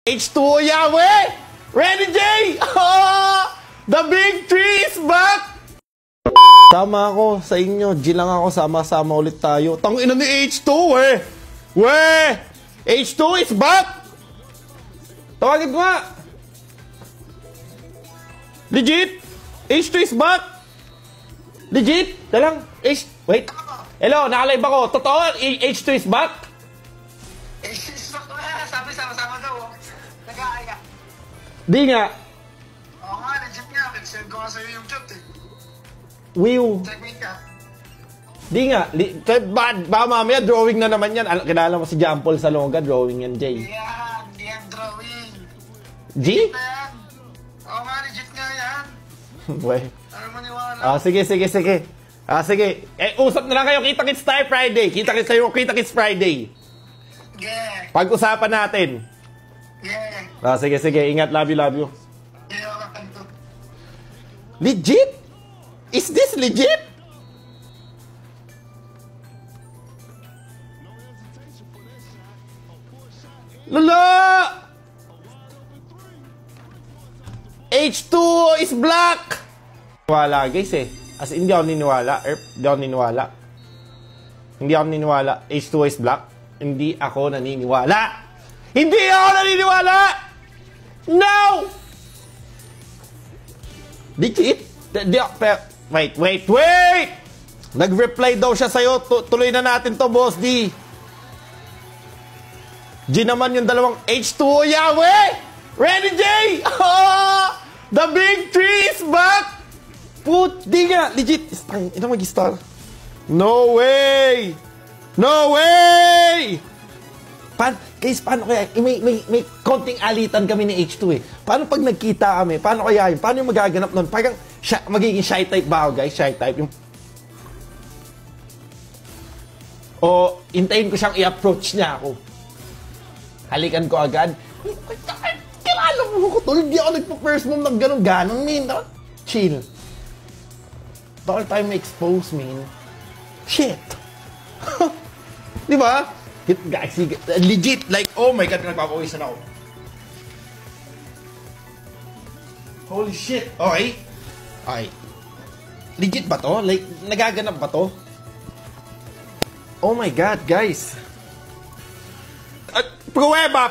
H2O Yahweh! Ready, Jay? Oh, the big tree is back! Sama ako sa inyo. G lang ako. Sama-sama ulit tayo. Tangina ni H2, eh! Weh! H2 is back! Tawagin ko nga! Legit! H2 is back! Legit? Dalang. Wait. Hello, nakalive ako. Totoo? H2 is back? H2 is back na. Sabi sama-sama daw. Nag-aaya. Di nga. Oo nga, legit nga. Send ko nga sa'yo yung chat eh. Wiw. Check me ka. Di nga. Baka mamaya drawing na naman yan. Kilala mo si John Paul Salonga. Drawing yan, Jay. Hindi yan drawing. G? Legit na yan. Oo nga, legit nga yan. Weh. Ano maniwala? Sige. Sige. Usap na lang kayo. Kita-kits tayo Friday. Kita-kits Friday. Yeah. Pag-usapan natin. Yeah. Sige. Ingat. Love you. Yeah, Legit? Is this legit? Lala! H2 is black! Wala guys eh. As in, hindi ako niniwala. Hindi ako niniwala. H2 is black. Hindi ako naniniwala. No! Legit? Wait! Nag-reply daw siya sa'yo. Tuloy na natin to, Boss D. G naman yung dalawang H2O Yahweh! Ready, Jay? Oh, the big tree is back! Di nga, legit. Ito mag-star. No way! Guys, paano kaya? May konting alitan kami ni H2 eh. Paano pag nagkita kami? Paano kaya yun? Paano yung magaganap nun? Parang magiging shy type ba ako, guys? Shy type. O, intayin ko siyang i-approach niya ako. Halikan ko agad. Kilala mo ko, tol. Hindi ako nagpa-first move ng ganun-ganon, man. Chill. Bakit tayo ma-expose, man? Shit. Di ba? Guys, legit. Like, oh my God, nagpapawisan ako. Holy shit. Okay. Legit ba to? Like, nagaganap ba to? Oh my God, guys. Pruweba.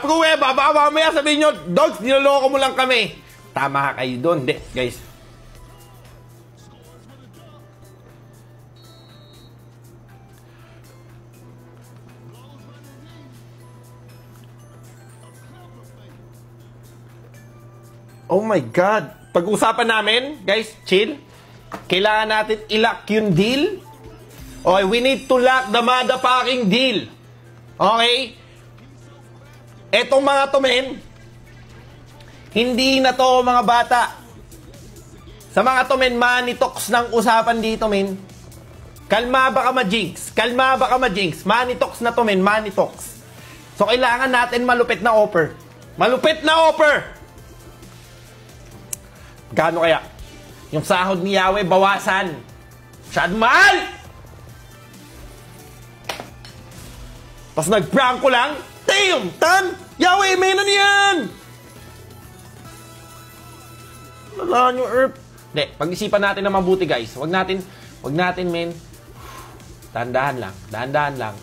Baka mamaya sabihin nyo, Dogs, niloloko mo lang kami. Tama kayo doon. Hindi, guys. Oh my God. Pag-usapan namin, guys, chill. Kailangan natin i-lock yung deal. Okay, we need to lock the motherfucking deal. Okay? Etong mga to, men, hindi na to mga bata. Sa mga to, men, manitox ng usapan dito, men. Kalma ba ka ma-jinx? Manitox na to, men, manitox. So, kailangan natin malupit na offer. Gaano kaya? Yung sahod ni Yahweh, bawasan. Masyadong mahal! Tapos nag-prank ko lang. Damn! Tan! Yahweh, may na niyan! Wala nyo, Earth. Hindi, pag-isipan natin na mabuti, guys. Wag natin, men. Dahan-dahan lang.